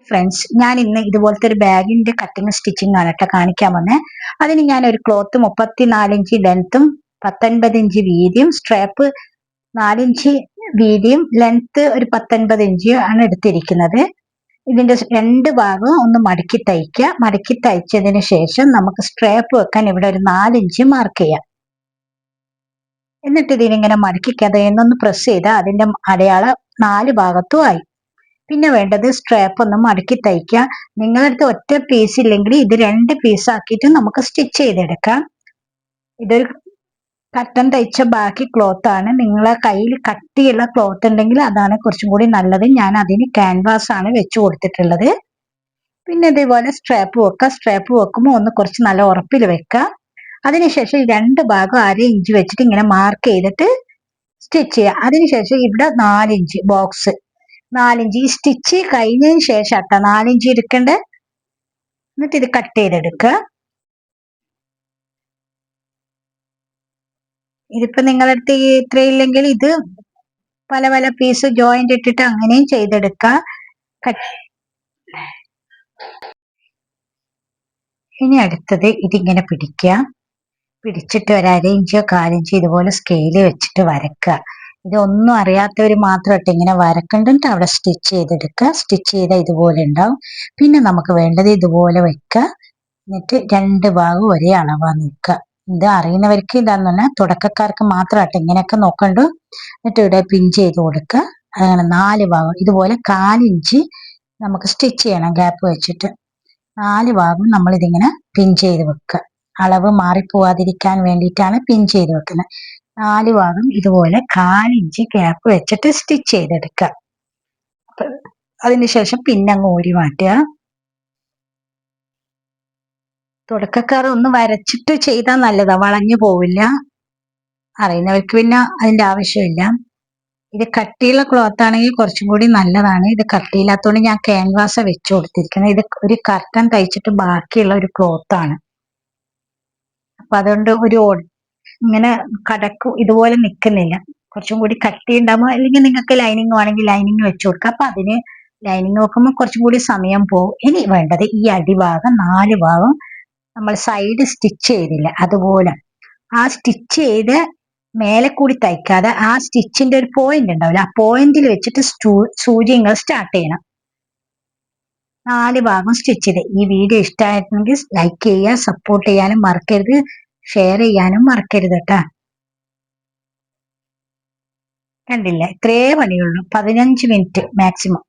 Friends, ഞാൻ ഇന്ന് ഇതുപോലത്തെ ഒരു ബാഗിന്റെ കട്ടിങ് സ്റ്റിച്ചിങ് ആണ് കേട്ടോ കാണിക്കാൻ വന്നേ. അതിന് ഞാൻ ഒരു ക്ലോത്ത് 34 ഇഞ്ച് ലെങ്ത്തും 19 ഇഞ്ച് വീതിയും സ്ട്രാപ്പ് 4 ഇഞ്ച് വീതിയും ലെങ്ത്ത് ഒരു 19 ഇഞ്ച് ആണ് എടുത്തിരിക്കുന്നത്. ഇതിന്റെ രണ്ട് ഭാഗവും ഒന്ന് മടക്കി തയ്ക്കുക. മടക്കി തയ്ച്ചതിന് ശേഷം നമുക്ക് സ്ട്രാപ്പ് വെക്കാൻ ഇവിടെ ഒരു 4 ഇഞ്ച് മാർക്ക് ചെയ്യാം. എന്നിട്ട് ഇതിനിങ്ങനെ മടക്കി കഥയെന്നൊന്ന് പ്രസ് ചെയ്താൽ അതിന്റെ അടയാളം 4 ഭാഗത്തും ആയി. പിന്നെ വേണ്ടത് സ്ട്രാപ്പ് ഒന്ന് മടക്കി തയ്ക്കുക. നിങ്ങളടുത്ത് ഒറ്റ പീസ് ഇല്ലെങ്കിൽ ഇത് 2 പീസ് ആക്കിയിട്ട് നമുക്ക് സ്റ്റിച്ച് ചെയ്തെടുക്കാം. ഇതൊരു കട്ടൻ തയ്ച്ച ബാക്കി ക്ലോത്ത് ആണ്. നിങ്ങളെ കയ്യിൽ കട്ടിയുള്ള ക്ലോത്ത് ഉണ്ടെങ്കിൽ അതാണ് കുറച്ചും കൂടി നല്ലത്. ഞാൻ അതിന് ക്യാൻവാസ് ആണ് വെച്ച് കൊടുത്തിട്ടുള്ളത്. പിന്നെ ഇതേപോലെ സ്ട്രാപ്പ് വെക്കുക. സ്ട്രാപ്പ് വെക്കുമ്പോൾ ഒന്ന് കുറച്ച് നല്ല ഉറപ്പിൽ വെക്കുക. അതിനുശേഷം 2 ഭാഗം 1/2 ഇഞ്ച് വെച്ചിട്ട് ഇങ്ങനെ മാർക്ക് ചെയ്തിട്ട് സ്റ്റിച്ച് ചെയ്യുക. അതിനുശേഷം ഇവിടെ 4 ഇഞ്ച് ബോക്സ് 4 ഇഞ്ച് ഈ സ്റ്റിച്ച് കഴിഞ്ഞതിന് ശേഷം 4 ഇഞ്ച് എടുക്കണ്ടേ. എന്നിട്ട് ഇത് കട്ട് ചെയ്തെടുക്കുക. ഇതിപ്പോ നിങ്ങളടുത്ത് ഇത്രയില്ലെങ്കിൽ ഇത് പല പല പീസ് ജോയിന്റ് ഇട്ടിട്ട് അങ്ങനെയും ചെയ്തെടുക്കുക. ഇനി അടുത്തത് ഇതിങ്ങനെ പിടിക്കുക. പിടിച്ചിട്ട് ഒരു 1/2 ഇഞ്ചോ 1/4 ഇഞ്ചോ ഇതുപോലെ സ്കെയിൽ വെച്ചിട്ട് വരക്കുക. ഇതൊന്നും അറിയാത്തവർ മാത്രമായിട്ട് ഇങ്ങനെ വരക്കണ്ടിട്ട് അവിടെ സ്റ്റിച്ച് ചെയ്തെടുക്കുക. സ്റ്റിച്ച് ചെയ്താൽ ഇതുപോലെ ഉണ്ടാവും. പിന്നെ നമുക്ക് വേണ്ടത് ഇതുപോലെ വെക്കുക. എന്നിട്ട് 2 ഭാഗം ഒരേ അളവാണ് നിൽക്കുക. ഇത് അറിയുന്നവർക്ക് ഇതാന്ന് പറഞ്ഞാൽ തുടക്കക്കാർക്ക് മാത്രമായിട്ട് ഇങ്ങനെയൊക്കെ നോക്കണ്ടു. എന്നിട്ട് ഇവിടെ പിൻ ചെയ്ത് കൊടുക്കുക. അങ്ങനെ 4 ഭാഗം ഇതുപോലെ 1/4 ഇഞ്ച് നമുക്ക് സ്റ്റിച്ച് ചെയ്യണം. ഗ്യാപ്പ് വെച്ചിട്ട് 4 ഭാഗം നമ്മൾ ഇതിങ്ങനെ പിൻ ചെയ്ത് വെക്കുക. അളവ് മാറിപ്പോവാതിരിക്കാൻ വേണ്ടിയിട്ടാണ് പിൻ ചെയ്ത് വെക്കുന്നത്. 4 ഭാഗം ഇതുപോലെ 1/4 ഇഞ്ച് ഗ്യാപ്പ് വെച്ചിട്ട് സ്റ്റിച്ച് ചെയ്തെടുക്കുക. അതിനുശേഷം പിന്നങ്ങ് ഊരി മാറ്റുക. തുടക്കക്കാർ ഒന്ന് വരച്ചിട്ട് ചെയ്താൽ നല്ലതാ, വളഞ്ഞു പോവില്ല. അറിയുന്നവർക്ക് പിന്നെ അതിന്റെ ആവശ്യമില്ല. ഇത് കട്ടിയുള്ള ക്ലോത്ത് ആണെങ്കിൽ കുറച്ചും കൂടി നല്ലതാണ്. ഇത് കട്ടിയില്ലാത്തതുകൊണ്ട് ഞാൻ ക്യാൻവാസ വെച്ച് കൊടുത്തിരിക്കുന്നത്. ഇത് ഒരു കർട്ടൻ തയ്ച്ചിട്ട് ബാക്കിയുള്ള ഒരു ക്ലോത്ത് ആണ്. അപ്പൊ അതുകൊണ്ട് ഇങ്ങനെ കടക്കും ഇതുപോലെ നിൽക്കുന്നില്ല. കുറച്ചും കൂടി കട്ടി ഉണ്ടാകുമ്പോൾ, അല്ലെങ്കിൽ നിങ്ങൾക്ക് ലൈനിങ് വേണമെങ്കിൽ ലൈനിങ് വെച്ച് കൊടുക്കുക. അപ്പൊ അതിന് ലൈനിങ് നോക്കുമ്പോൾ കുറച്ചും കൂടി സമയം പോകും. ഇനി വേണ്ടത് ഈ അടിഭാഗം 4 ഭാഗം നമ്മൾ സൈഡ് സ്റ്റിച്ച് ചെയ്തില്ല അതുപോലെ ആ സ്റ്റിച്ച് ചെയ്ത് മേലെ കൂടി തയ്ക്കാതെ ആ സ്റ്റിച്ചിന്റെ ഒരു പോയിന്റ് ഉണ്ടാവില്ല, ആ പോയിന്റിൽ വെച്ചിട്ട് സൂചി നിങ്ങൾ സ്റ്റാർട്ട് ചെയ്യണം. 4 ഭാഗം സ്റ്റിച്ച് ചെയ്ത്. ഈ വീഡിയോ ഇഷ്ടമായിരുന്നെങ്കിൽ ലൈക്ക് ചെയ്യുക, സപ്പോർട്ട് ചെയ്യാനും മറക്കരുത്, ഷെയർ ചെയ്യാനും മറക്കരുത് കേട്ടാ. കണ്ടില്ല, ഇത്രേ പണിയുള്ളൂ. 15 മിനിറ്റ് മാക്സിമം.